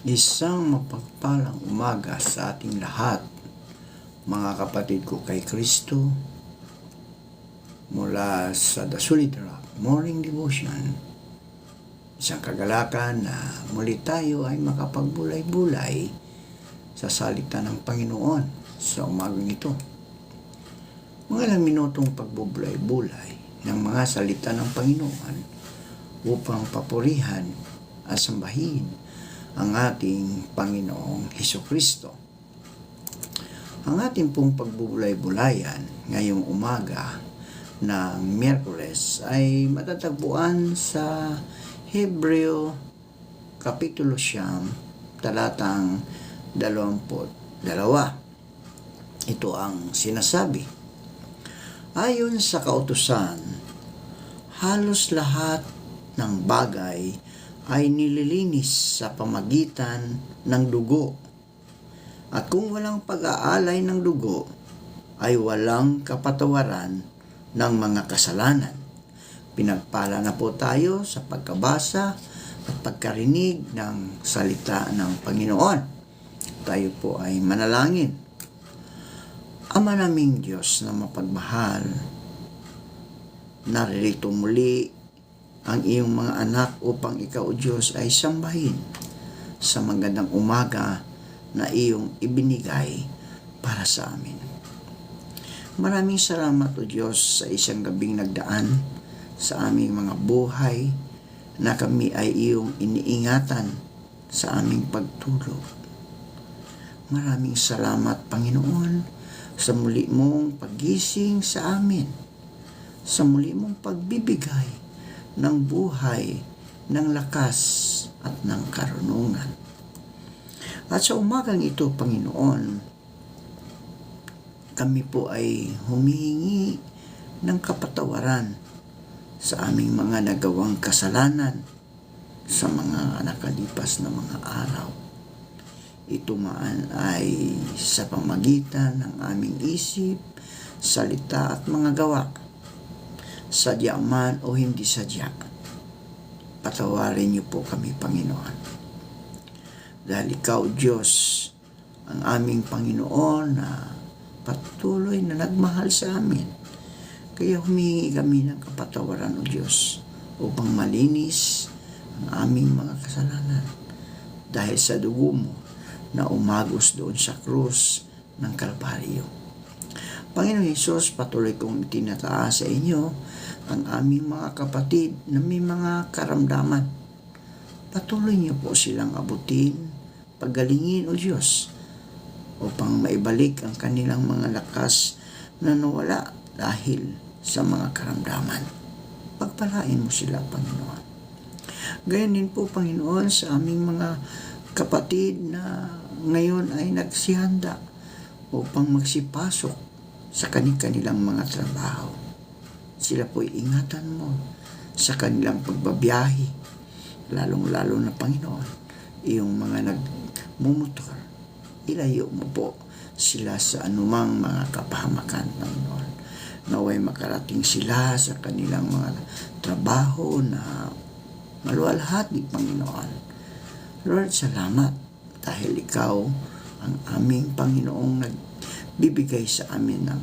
Isang mapagpalang umaga sa ating lahat, mga kapatid ko kay Kristo, mula sa The Solid Rock Morning Devotion. Isang kagalakan na muli tayo ay makapagbulay-bulay sa salita ng Panginoon sa umagang ito. Mga ilang minutong pagbubulay-bulay ng mga salita ng Panginoon upang papurihan at sambahin ang ating Panginoong Hesukristo. Ang ating pong pagbubulay-bulayan ngayong umaga ng Miyerkules ay matatagpuan sa Hebreo Kapitulo 9, talatang 22. Ito ang sinasabi. Ayon sa kautusan, halos lahat ng bagay ay nililinis sa pamagitan ng dugo. At kung walang pag-aalay ng dugo, ay walang kapatawaran ng mga kasalanan. Pinagpala na po tayo sa pagkabasa at pagkarinig ng salita ng Panginoon. Tayo po ay manalangin. Ama naming Diyos na mapagmahal, naririto muli ang iyong mga anak upang ikaw, O Diyos, ay sambahin sa magandang umaga na iyong ibinigay para sa amin. Maraming salamat, O Diyos, sa isang gabing nagdaan sa aming mga buhay na kami ay iyong iniingatan sa aming pagtulog. Maraming salamat, Panginoon, sa muli mong paggising sa amin, sa muli mong pagbibigay ng buhay, ng lakas at ng karunungan. At sa umagang ito, Panginoon, kami po ay humihingi ng kapatawaran sa aming mga nagawang kasalanan sa mga nakalipas na mga araw. Ito man ay sa pamagitan ng aming isip, salita at mga gawa, sadya man o hindi sadya. Patawarin niyo po kami, Panginoon. Dahil ikaw, Diyos, ang aming Panginoon na patuloy na nagmahal sa amin. Kaya humingi kami ng kapatawaran, O Diyos, upang malinis ang aming mga kasalanan dahil sa dugo mo na umagos doon sa krus ng Kalbaryo. Panginoon Hesus, patuloy kong itinataas sa inyo ang aming mga kapatid na may mga karamdaman. Patuloy niyo po silang abutin, pagalingin, O Diyos, upang maibalik ang kanilang mga lakas na nawala dahil sa mga karamdaman. Pagpalain mo sila, Panginoon. Gayon din po, Panginoon, sa aming mga kapatid na ngayon ay nagsihanda upang magsipasok sa kanilang mga trabaho. Sila po'y ingatan mo sa kanilang pagbabiyahe, lalong-lalo na, Panginoon, iyong mga nagmumotor, ilayo mo po sila sa anumang mga kapahamakan, Panginoon. Naway makarating sila sa kanilang mga trabaho na maluwalhati, Panginoon. Lord, salamat dahil ikaw ang aming Panginoong nagbibigay sa amin ng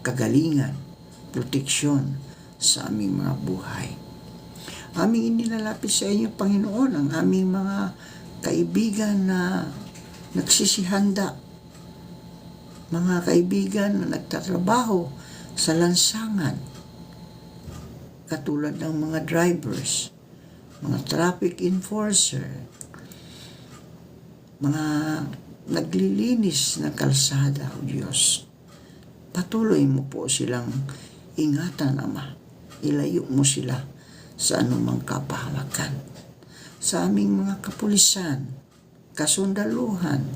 kagalingan, proteksyon sa aming mga buhay. Aming inilalapit sa inyo, Panginoon, ang aming mga kaibigan na nagsisihanda, mga kaibigan na nagtatrabaho sa lansangan, katulad ng mga drivers, mga traffic enforcer, mga naglilinis ng kalsada, O Diyos. Patuloy mo po silang ingatan, Ama. Ilayo mo sila sa anumang kapahamakan. Sa aming mga kapulisan, kasundaluhan,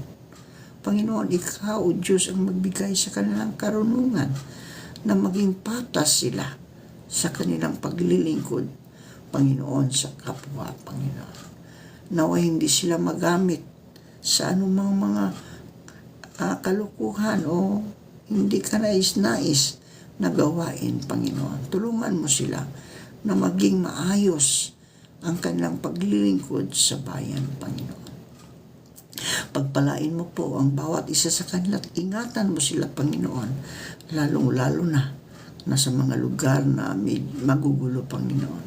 Panginoon, ikaw, O Diyos, ang magbigay sa kanilang karunungan na maging patas sila sa kanilang paglilingkod, Panginoon, sa kapwa, Panginoon. Naway hindi sila magamit sa anumang mga kalukuhan o hindi ka nais-nais na gawain, Panginoon. Tulungan mo sila na maging maayos ang kanilang paglilingkod sa bayan, Panginoon. Pagpalain mo po ang bawat isa sa kanila at ingatan mo sila, Panginoon, lalong-lalo na sa mga lugar na may magugulo, Panginoon.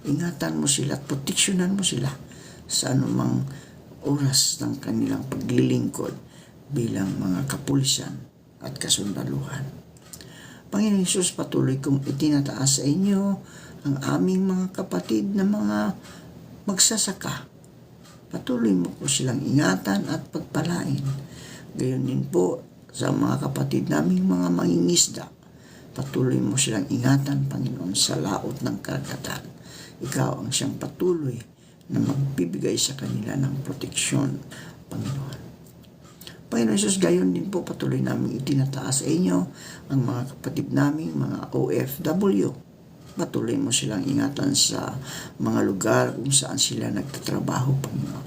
Ingatan mo sila at proteksyonan mo sila sa anumang oras ng kanilang paglilingkod bilang mga kapulisan at kasundaluhan. Panginoon Hesus, patuloy kong itinataas sa inyo ang aming mga kapatid na mga magsasaka. Patuloy mo po silang ingatan at pagpalain. Gayon din po sa mga kapatid naming mga mangingisda. Patuloy mo silang ingatan, Panginoon, sa laot ng karagatan. Ikaw ang siyang patuloy na magbibigay sa kanila ng proteksyon, Panginoon. Panginoon Hesus, gayon din po patuloy namin itinataas sa inyo ang mga kapatid naming mga OFW. Patuloy mo silang ingatan sa mga lugar kung saan sila nagtatrabaho, Panginoon.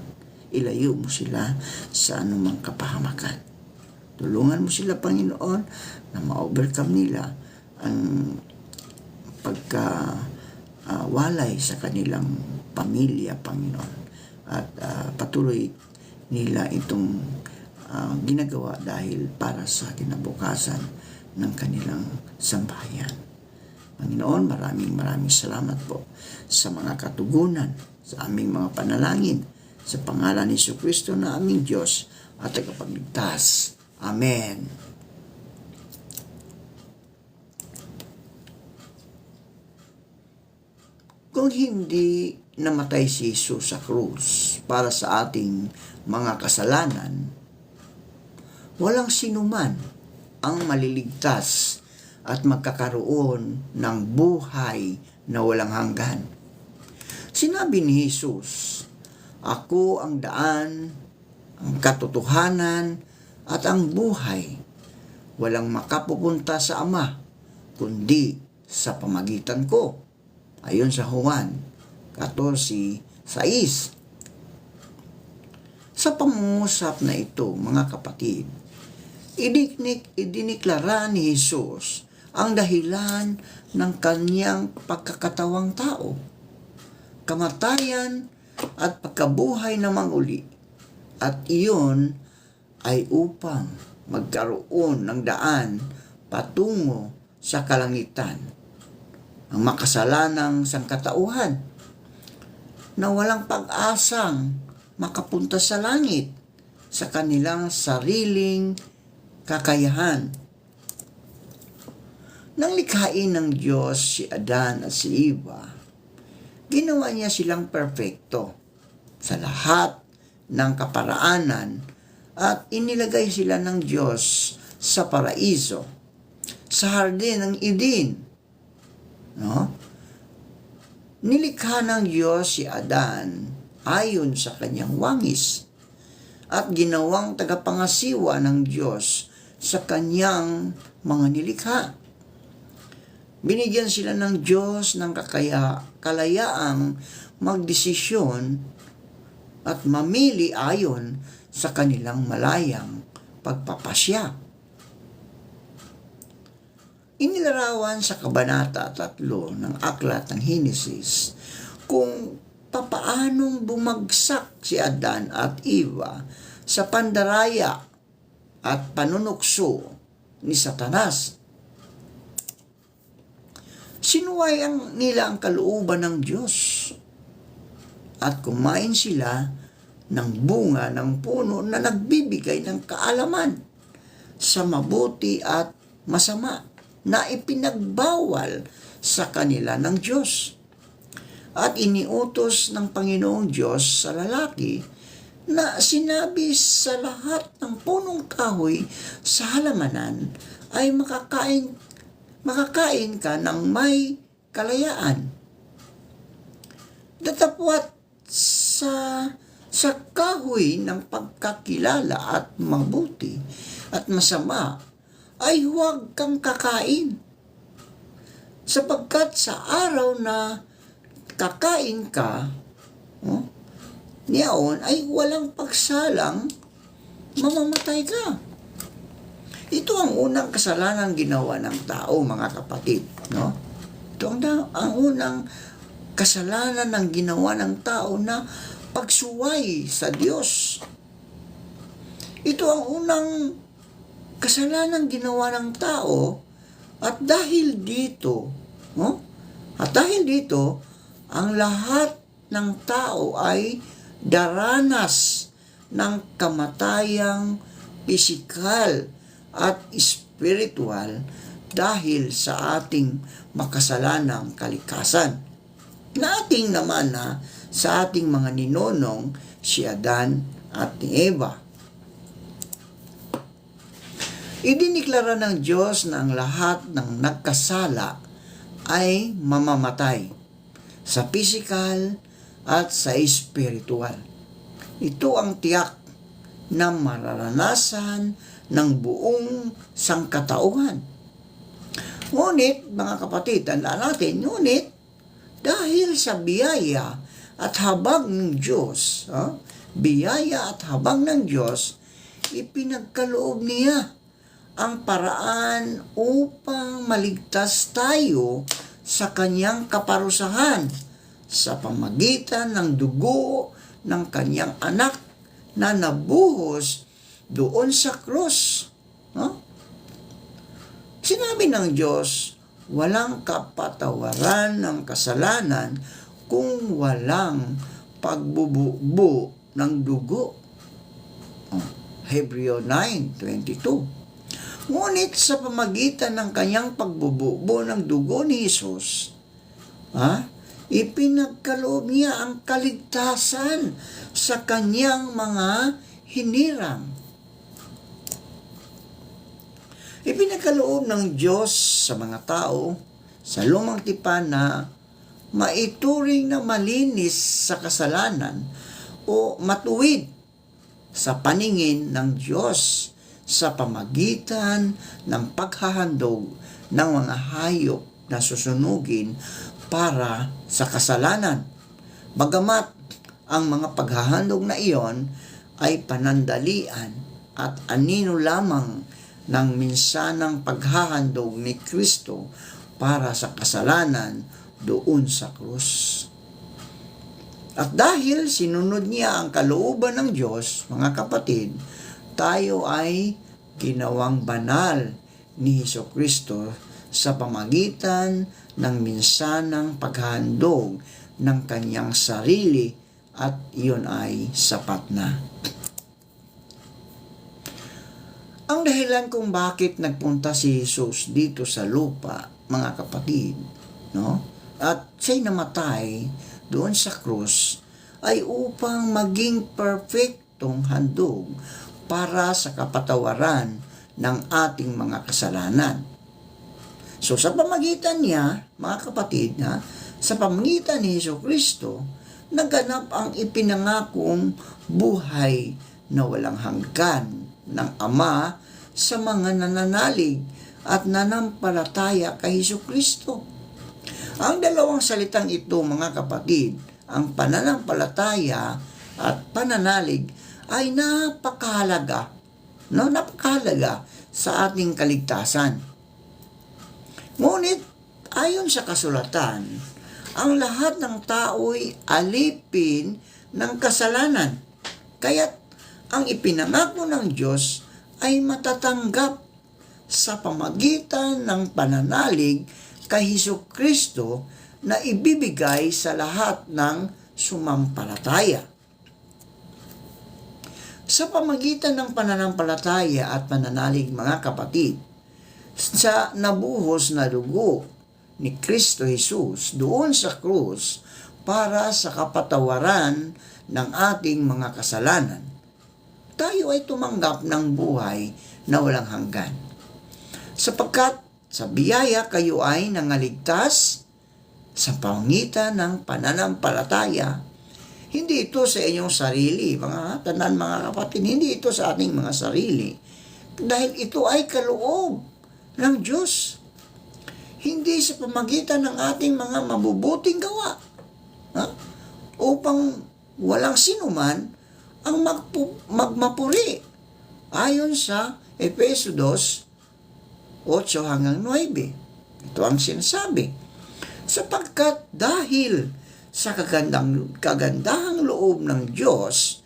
Ilayo mo sila sa anumang kapahamakan. Tulungan mo sila, Panginoon, na ma-overcome nila ang pagkawalay sa kanilang pamilya, Panginoon. At patuloy nila itong ginagawa dahil para sa kinabukasan ng kanilang sambahayan. Panginoon, maraming salamat po sa mga katugunan, sa aming mga panalangin, sa pangalan ni Jesucristo na aming Diyos at tagapagligtas. Amen. Kung hindi namatay si Jesus sa krus para sa ating mga kasalanan, walang sinuman ang maliligtas at magkakaroon ng buhay na walang hanggan. Sinabi ni Jesus, "Ako ang daan, ang katotohanan, at ang buhay. Walang makapupunta sa Ama, kundi sa pamagitan ko." Ayon sa Juan 14:6. Sa pangungusap na ito, mga kapatid, idiniklara ni Jesus ang dahilan ng kanyang pagkakatawang tao, kamatayan at pagkabuhay na manguli, at iyon ay upang magkaroon ng daan patungo sa kalangitan, ang makasalanang sangkatauhan na walang pag-asang makapunta sa langit sa kanilang sariling kakayahan. Nang likhain ng Diyos si Adan at si Eva, ginawa niya silang perpekto sa lahat ng kaparaanan at inilagay sila ng Diyos sa paraiso, sa hardin ng Eden. Nilikha ng Diyos si Adan ayon sa kanyang wangis at ginawang tagapangasiwa ng Diyos sa kanyang mga nilikha. Binigyan sila ng Diyos ng kalayaang magdesisyon at mamili ayon sa kanilang malayang pagpapasya. Inilarawan sa Kabanata 3 ng Aklat ng Henesis kung papaanong bumagsak si Adan at Eva sa pandaraya at panunukso ni Satanas. Sinuwayang nila ang kalooban ng Diyos at kumain sila ng bunga ng puno na nagbibigay ng kaalaman sa mabuti at masama na ipinagbawal sa kanila ng Diyos. At iniutos ng Panginoong Diyos sa lalaki na sinabi sa lahat ng punong kahoy sa halamanan ay makakain ka ng may kalayaan. Datapwat sa kahoy ng pagkakilala at mabuti at masama ay huwag kang kakain, sapagkat sa araw na kakain ka, niyaon ay walang pagsalang mamamatay ka. Ito ang unang kasalanan ginawa ng tao, mga kapatid. Ito ang unang kasalanan ng ginawa ng tao na pagsuway sa Diyos. Ito ang unang kasalanan ginawa ng tao at dahil dito, ang lahat ng tao ay daranas ng kamatayang pisikal at spiritual dahil sa ating makasalanang kalikasan. Nating naman sa ating mga ninonong si Adan at ni Eva. Idiniklara ng Diyos na ang lahat ng nagkasala ay mamamatay sa pisikal at sa espiritual. Ito ang tiyak na mararanasan ng buong sangkatauhan. Ngunit, mga kapatid, tandaan natin, dahil sa biyaya at habag ng Diyos, ipinagkaloob niya ang paraan upang maligtas tayo sa kanyang kaparusahan sa pamagitan ng dugo ng kanyang anak na nabuhos doon sa krus. Sinabi ng Diyos, walang kapatawaran ng kasalanan kung walang pagbubuo ng dugo. Hebreo 9:22. Ngunit sa pamagitan ng kanyang pagbubuo ng dugo ni Jesus, ipinagkaloob niya ang kaligtasan sa kanyang mga hinirang. Ipinagkaloob ng Diyos sa mga tao sa lumang tipan na maituring na malinis sa kasalanan o matuwid sa paningin ng Diyos sa pamagitan ng paghahandog ng mga hayop na susunugin para sa kasalanan. Bagamat ang mga paghahandog na iyon ay panandalian at anino lamang ng minsanang paghahandog ni Kristo para sa kasalanan doon sa krus. At dahil sinunod niya ang kalooban ng Diyos, mga kapatid, tayo ay ginawang banal ni Hesukristo sa pamagitan ng minsanang paghahandog ng kanyang sarili at iyon ay sapat na. Ang dahilan kung bakit nagpunta si Jesus dito sa lupa, mga kapatid, at siya'y namatay doon sa krus, ay upang maging perfectong handog para sa kapatawaran ng ating mga kasalanan. So sa pamagitan niya, mga kapatid, sa pamagitan ni Hesukristo, naganap ang ipinangakong buhay na walang hanggan ng Ama sa mga nananalig at nanampalataya kay Hesukristo. Ang dalawang salitang ito, mga kapatid, ang pananampalataya at pananalig, ay napakahalaga sa ating kaligtasan. Ngunit, ayon sa kasulatan, ang lahat ng tao'y alipin ng kasalanan. Kaya't ang ipinangako ng Diyos ay matatanggap sa pamagitan ng pananalig kay Hesukristo na ibibigay sa lahat ng sumampalataya. Sa pamagitan ng pananampalataya at pananalig, mga kapatid, sa nabuhos na dugo ni Kristo Jesus doon sa krus para sa kapatawaran ng ating mga kasalanan, tayo ay tumanggap ng buhay na walang hanggan. Sapagkat sa biyaya kayo ay nangaligtas sa pamagitan ng pananampalataya. Hindi ito sa inyong sarili, mga kapatid, hindi ito sa ating mga sarili. Dahil ito ay kaloob ng Diyos. Hindi sa pamagitan ng ating mga mabubuting gawa. Upang walang sinuman ang magmapuri. Ayon sa Efeso 2:8-9. Ito ang sinasabi. Sapagkat dahil sa kagandahang loob ng Diyos,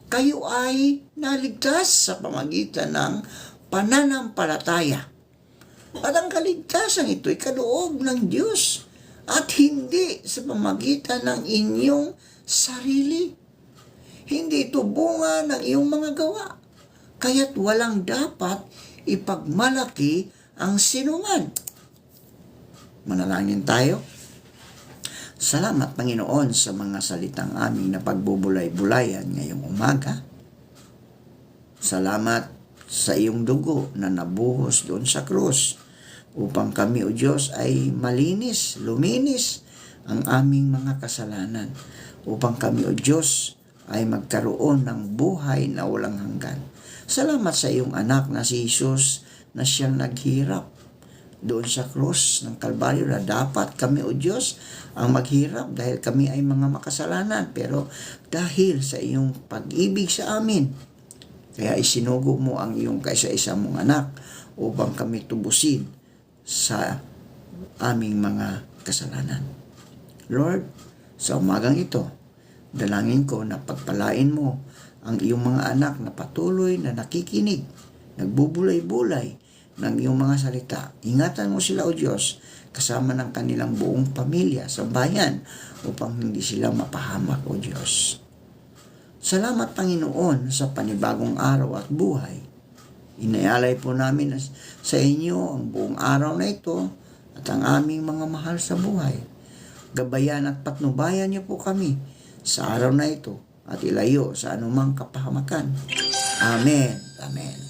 kayo ay naligtas sa pamagitan ng pananampalataya. At ang kaligtasan ito ay kaloob ng Diyos at hindi sa pamagitan ng inyong sarili. Hindi ito bunga ng iyong mga gawa. Kaya't walang dapat ipagmalaki ang sinuman. Manalangin tayo. Salamat, Panginoon, sa mga salitang aming na pagbubulay-bulayan ngayong umaga. Salamat sa iyong dugo na nabuhos doon sa krus upang kami, O Diyos, ay malinis, luminis ang aming mga kasalanan. Upang kami, O Diyos, ay magkaroon ng buhay na walang hanggan. Salamat sa iyong anak na si Jesus na siyang naghirap doon sa krus ng Kalbaryo na dapat kami, O Diyos, ang maghirap dahil kami ay mga makasalanan. Pero dahil sa iyong pag-ibig sa amin, kaya isinugo mo ang iyong kaisa-isa mong anak upang kami tubusin sa aming mga kasalanan. Lord, sa umagang ito, dalangin ko na pagpalain mo ang iyong mga anak na patuloy na nakikinig, nagbubulay-bulay ng iyong mga salita. Ingatan mo sila, O Diyos, kasama ng kanilang buong pamilya sa bayan upang hindi sila mapahamak, O Diyos. Salamat, Panginoon, sa panibagong araw at buhay. Inayalay po namin sa inyo ang buong araw na ito at ang aming mga mahal sa buhay. Gabayan at patnubayan niyo po kami sa araw na ito at ilayo sa anumang kapahamakan. Amen. Amen.